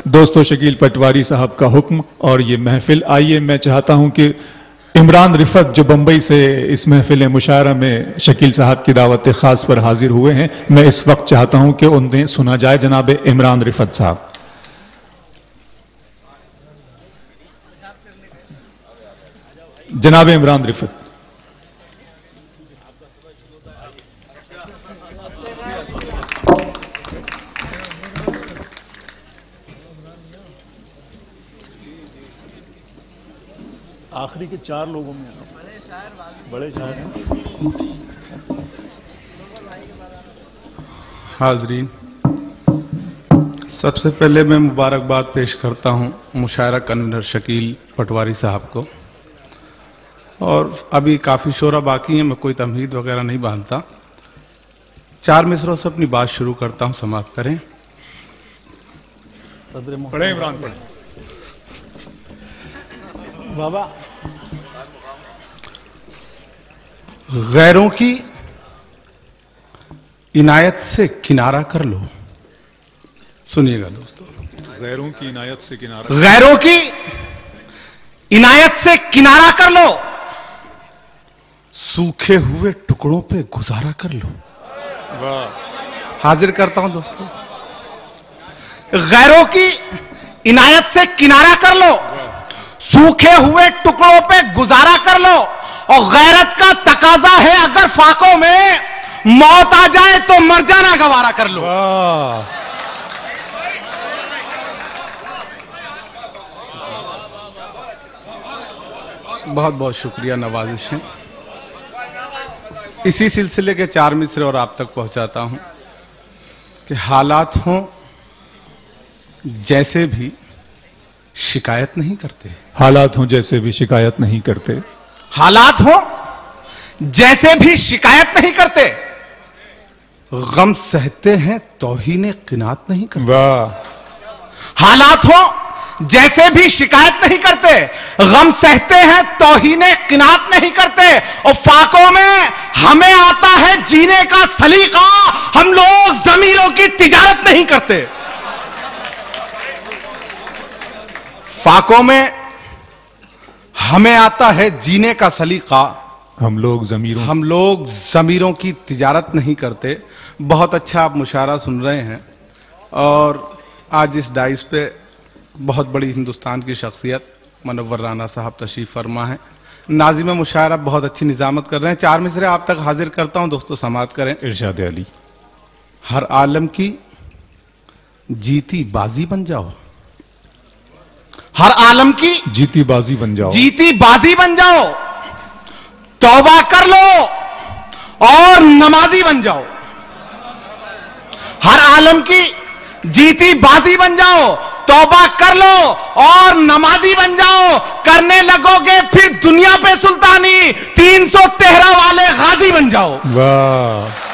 दोस्तों, शकील पटवारी साहब का हुक्म और ये महफिल। आइए, मैं चाहता हूं कि इमरान रिफत जो बंबई से इस महफिल मुशायरा में शकील साहब की दावत खास पर हाजिर हुए हैं, मैं इस वक्त चाहता हूं कि उन्हें सुना जाए। जनाब इमरान रिफत साहब। जनाब इमरान रिफत। आखिरी के 4 लोगों में बड़े शायर हैं। हाजरीन, सबसे पहले मैं मुबारकबाद पेश करता हूं मुशायरा कन्वीनर शकील पटवारी साहब को। और अभी काफ़ी शोरा बाकी है, मैं कोई तमहीद वगैरह नहीं बांधता। 4 मिसरों से अपनी बात शुरू करता हूं, समाप्त करें। पढ़े इमरान, पढ़े बाबा। गैरों की इनायत से किनारा कर लो। सुनिएगा दोस्तों, गैरों की इनायत से किनारा, गैरों की इनायत से किनारा कर लो, सूखे हुए टुकड़ों पे गुजारा कर लो। वाह। हाजिर करता हूं दोस्तों, गैरों की इनायत से किनारा कर लो, सूखे हुए टुकड़ों पे गुजारा कर लो। और गैरत का तकाजा है, अगर फाकों में मौत आ जाए तो मर जाना गवारा कर लो। बहुत बहुत शुक्रिया, नवाजिश है। इसी सिलसिले के 4 मिसरे और आप तक पहुंचाता हूं कि हालात हों जैसे भी शिकायत नहीं करते। हालात हों जैसे भी शिकायत नहीं करते। हालात हों जैसे भी शिकायत नहीं करते, गम सहते हैं तौहीन क़िनात नहीं करते। वाह। हालात हों जैसे भी शिकायत नहीं करते, गम सहते हैं तौहीन क़िनात नहीं करते। और फाकों में हमें आता है जीने का सलीका, हम लोग ज़मीरों की तिजारत नहीं करते। फाकों में हमें आता है जीने का सलीका, हम लोग ज़मीरों की तिजारत नहीं करते। बहुत अच्छा आप मुशायरा सुन रहे हैं। और आज इस डाइस पे बहुत बड़ी हिंदुस्तान की शख्सियत मुनव्वर राना साहब तशरीफ फरमा है। नाज़िम मुशायरा बहुत अच्छी निजामत कर रहे हैं। 4 मिसरे आप तक हाजिर करता हूं दोस्तों, समाअत करें। इरशाद अली। हर आलम की जीती बाजी बन जाओ, हर आलम की जीती बाजी बन जाओ, जीती बाजी बन जाओ, तौबा कर लो और नमाजी बन जाओ। हर आलम की जीती बाजी बन जाओ, तौबा कर लो और नमाजी बन जाओ। करने लगोगे फिर दुनिया पे सुल्तानी, 313 वाले गाजी बन जाओ। वाह।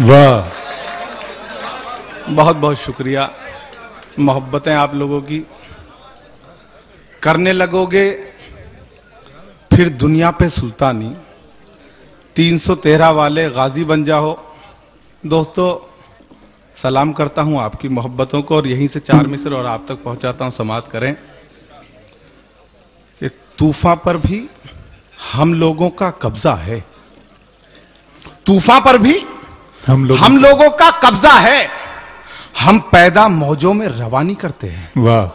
वाह। बहुत बहुत शुक्रिया, मोहब्बतें आप लोगों की। करने लगोगे फिर दुनिया पे सुल्तानी, 313 वाले गाजी बन जाओ। दोस्तों, सलाम करता हूं आपकी मोहब्बतों को और यहीं से 4 मिसरे और आप तक पहुंचाता हूं, समाअत करें कि तूफान पर भी हम लोगों का कब्जा है। तूफान पर भी हम लोगों का कब्जा है, हम पैदा मौजों में रवानी करते हैं। वाह।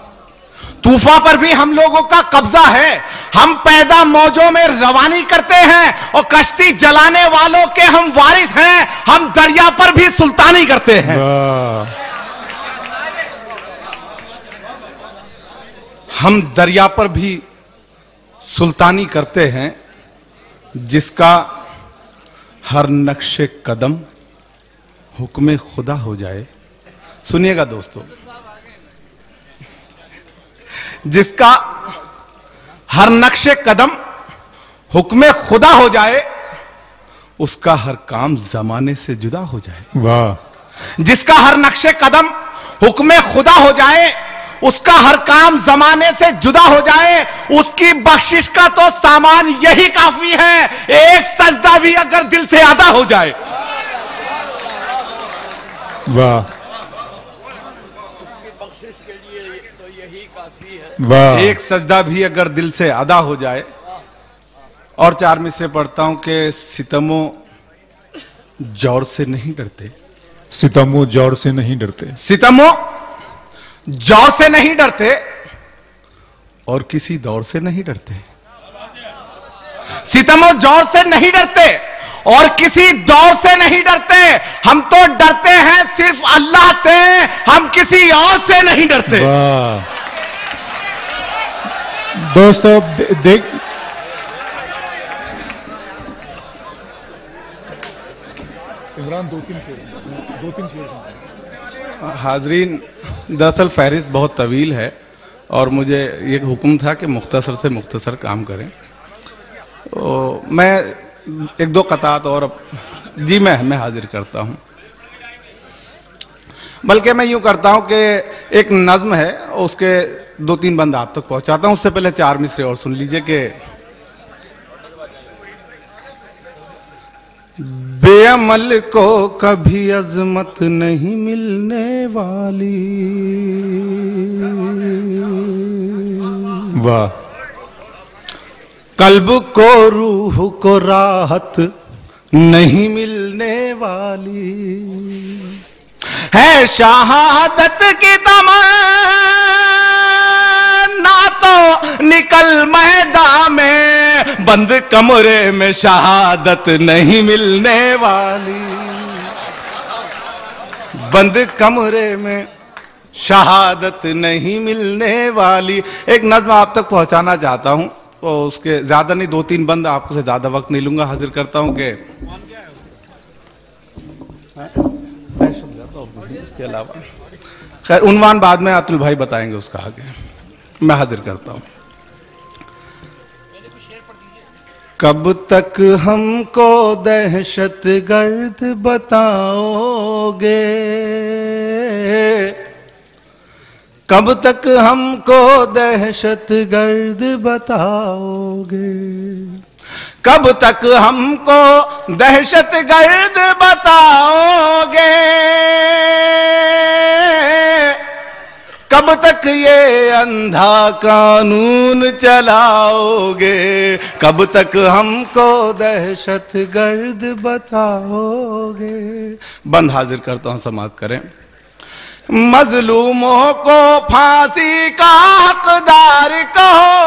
तूफान पर भी हम लोगों का कब्जा है, हम पैदा मौजों में रवानी करते हैं। और कश्ती जलाने वालों के हम वारिस हैं, हम दरिया पर भी सुल्तानी करते हैं। हम दरिया पर भी सुल्तानी करते हैं, जिसका हर नक्शे कदम हुक्म खुदा हो जाए। सुनिएगा दोस्तों, जिसका हर नक्शे कदम हुक्म खुदा हो जाए, उसका हर काम जमाने से जुदा हो जाए। वाह। जिसका हर नक्शे कदम हुक्म खुदा हो जाए, उसका हर काम जमाने से जुदा हो जाए, उसकी बख्शिश का तो सामान यही काफी है। एक सजदा भी अगर दिल से अदा हो जाए, वाह वाह, एक सजदा भी अगर दिल से अदा हो जाए। और 4 मिसरे पढ़ता हूं कि सितमो जोर से नहीं डरते, सितमो जोर से नहीं डरते, सितमो जोर से नहीं डरते और किसी दौर से नहीं डरते। सितमो जोर से नहीं डरते और किसी दौर से नहीं डरते। हम तो डरते हैं सिर्फ अल्लाह से, हम किसी और से नहीं डरते। वाह दोस्तों, देख इमरान दो तीन शेर। हाजरीन, दरअसल फहरिस्त बहुत तवील है और मुझे एक हुक्म था कि मुख्तसर से मुख्तसर काम करें। तो मैं 1-2 कतात और जी मैं हाजिर करता हूं। बल्कि मैं यूं करता हूं कि एक नज्म है, उसके 2-3 बंद आप तक पहुंचाता हूं। उससे पहले 4 मिसरे और सुन लीजिए कि बेअमल को कभी अजमत नहीं मिलने वाली। वाह। कल्ब को रूह को राहत नहीं मिलने वाली है। शहादत की तमन्ना तो निकल मैदान में, बंद कमरे में शहादत नहीं मिलने वाली। बंद कमरे में शहादत नहीं मिलने वाली। एक नज्म आप तक पहुंचाना चाहता हूं, तो उसके ज्यादा नहीं, 2-3 बंद, आपसे ज्यादा वक्त नहीं लूंगा। हाजिर करता हूं कि इसके अलावा खैर उन्वान बाद में अतुल भाई बताएंगे उसका आगे। मैं हाजिर करता हूं। कब तक हमको दहशत गर्द बताओगे, कब तक हमको दहशत गर्द बताओगे, कब तक हमको दहशत गर्द बताओगे, कब तक ये अंधा कानून चलाओगे, कब तक हमको दहशत गर्द बताओगे। बंद हाजिर करता हूं, समाप्त करें। मजलूमों को फांसी का हकदार कहो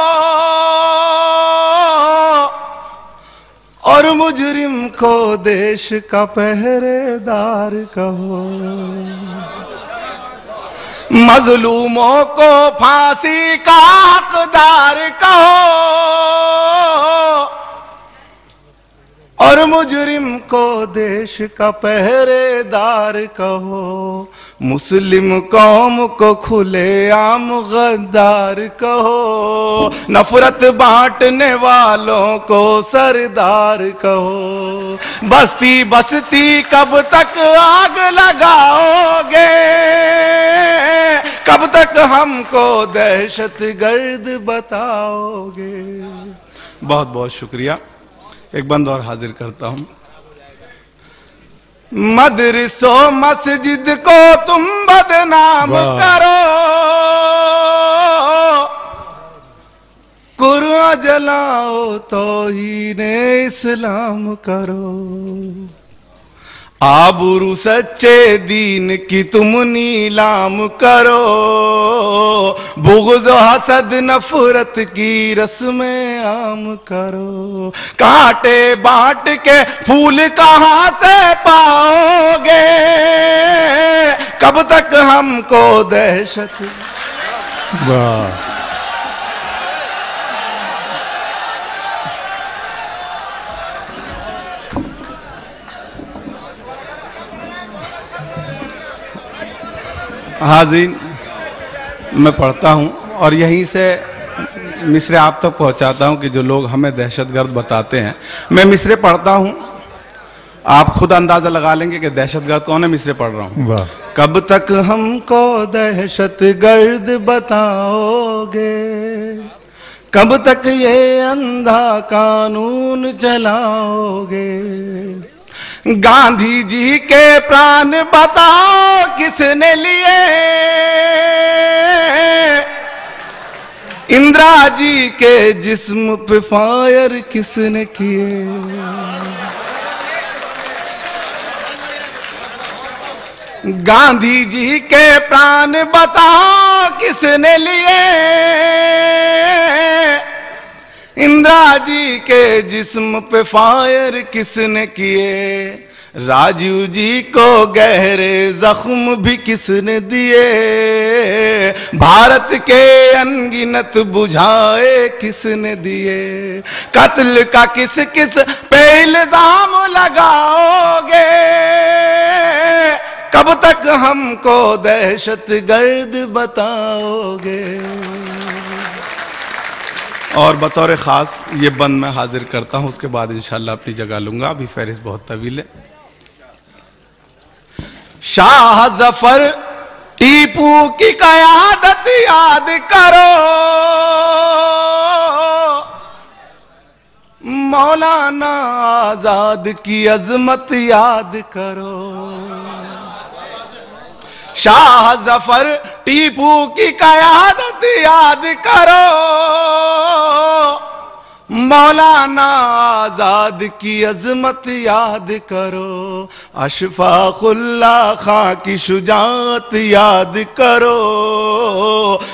और मुजरिम को देश का पहरेदार कहो। मजलूमों को फांसी का हकदार कहो और मुजरिम को देश का पहरेदार कहो। मुस्लिम कौम को खुलेआम गद्दार कहो, नफरत बांटने वालों को सरदार कहो। बस्ती बस्ती कब तक आग लगाओगे, कब तक हमको दहशत गर्द बताओगे। बहुत बहुत शुक्रिया। एक बंद और हाजिर करता हूं। मदरसों मस्जिद को तुम बदनाम करो, कुरान जलाओ तौहीने इस्लाम करो। आबरू सच्चे दीन की तुम नीलाम करो, बुग़्ज़ हसद नफरत की रस्में आम करो। कांटे बांट के फूल कहां से पाओगे, कब तक हमको दहशत। वाह। हाज़रीन, मैं पढ़ता हूँ और यहीं से मिसरे आप तक पहुँचाता हूँ कि जो लोग हमें दहशतगर्द बताते हैं। मैं मिसरे पढ़ता हूँ, आप खुद अंदाज़ा लगा लेंगे कि दहशतगर्द कौन है। मिसरे पढ़ रहा हूँ। कब तक हमको दहशत गर्द बताओगे, कब तक ये अंधा कानून चलाओगे। गांधी जी के प्राण बताओ किसने लिए, इंदिरा जी के जिस्म पे फायर किसने किए। गांधी जी के प्राण बताओ किसने लिए, इंदिरा जी के जिस्म पे फायर किसने किए। राजीव जी को गहरे जख्म भी किसने दिए, भारत के अनगिनत बुझाए किसने दिए। कत्ल का किस किस पे इल्जाम लगाओगे, कब तक हमको दहशत गर्द बताओगे। और बतौर ख़ास ये बंद मैं हाजिर करता हूँ, उसके बाद इंशाल्लाह अपनी जगह लूँगा, अभी फहरिस्त बहुत तवील है। शाह जफर टीपू की क़यादत याद करो, मौलाना आज़ाद की अजमत याद करो। शाह जफर टीपू की क़यादत याद करो, मौलाना आज़ाद की अजमत याद करो। अशफाकुल्लाह खां की शुजाअत याद करो,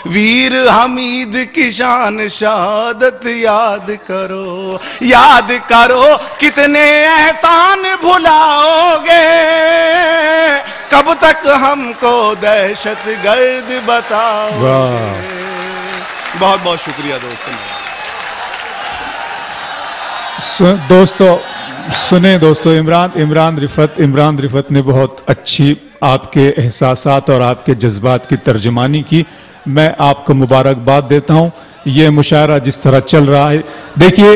वीर हमीद की शान शहादत याद करो। याद करो कितने एहसान भुलाओगे, कब तक हमको दहशत गर्द बताओगे। बहुत बहुत शुक्रिया दोस्तों। दोस्तों इमरान रिफत ने बहुत अच्छी आपके एहसासात और आपके जज्बात की तर्जुमानी की। मैं आपको मुबारकबाद देता हूँ। ये मुशायरा जिस तरह चल रहा है, देखिए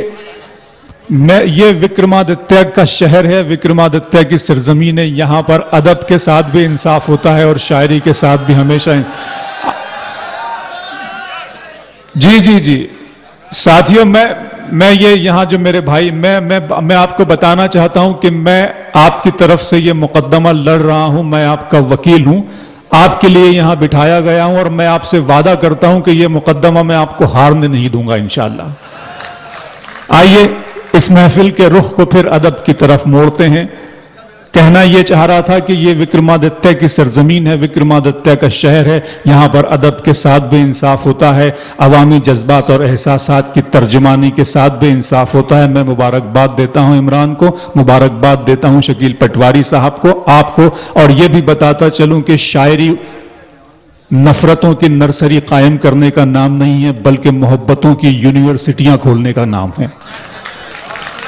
ये विक्रमादित्य का शहर है, विक्रमादित्य की सरजमीन है। यहाँ पर अदब के साथ भी इंसाफ होता है और शायरी के साथ भी हमेशा। जी साथियों, मैं ये यहाँ जो मेरे भाई, मैं आपको बताना चाहता हूँ कि मैं आपकी तरफ से ये मुकदमा लड़ रहा हूँ। मैं आपका वकील हूँ, आपके लिए यहाँ बिठाया गया हूँ और मैं आपसे वादा करता हूँ कि ये मुकदमा मैं आपको हारने नहीं दूंगा इंशाअल्लाह। आइए इस महफिल के रुख को फिर अदब की तरफ मोड़ते हैं। कहना यह चाह रहा था कि ये विक्रमादित्य की सरजमीन है, विक्रमादित्य का शहर है। यहाँ पर अदब के साथ भी इंसाफ होता है, अवामी जज्बात और एहसासात की तर्जुमानी के साथ भी इंसाफ होता है। मैं मुबारकबाद देता हूँ इमरान को, मुबारकबाद देता हूँ शकील पटवारी साहब को, आपको। और ये भी बताता चलूँ कि शायरी नफरतों की नर्सरी कायम करने का नाम नहीं है, बल्कि मोहब्बतों की यूनिवर्सिटियां खोलने का नाम है।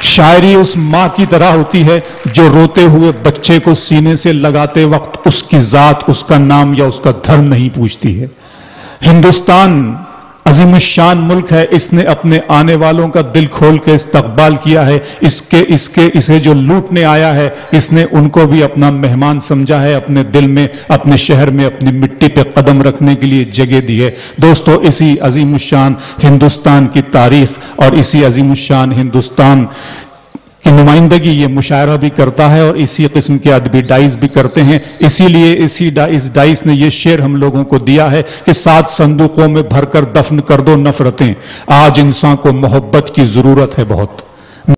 शायरी उस माँ की तरह होती है जो रोते हुए बच्चे को सीने से लगाते वक्त उसकी जात, उसका नाम या उसका धर्म नहीं पूछती है। हिंदुस्तान अजीमुश्शान मुल्क है, इसने अपने आने वालों का दिल खोल के इस्तकबाल किया है। इसे जो लूटने आया है, इसने उनको भी अपना मेहमान समझा है, अपने दिल में, अपने शहर में, अपनी मिट्टी पे कदम रखने के लिए जगह दी है। दोस्तों, इसी अजीमुश्शान हिंदुस्तान की तारीख और इसी अजीमुश्शान हिंदुस्तान की नुमाइंदगी ये मुशायरा भी करता है और इसी किस्म के अदबी डाइस भी करते हैं। इसीलिए इस डाइस ने ये शेर हम लोगों को दिया है कि 7 संदूकों में भरकर दफन कर दो नफरतें, आज इंसान को मोहब्बत की जरूरत है बहुत।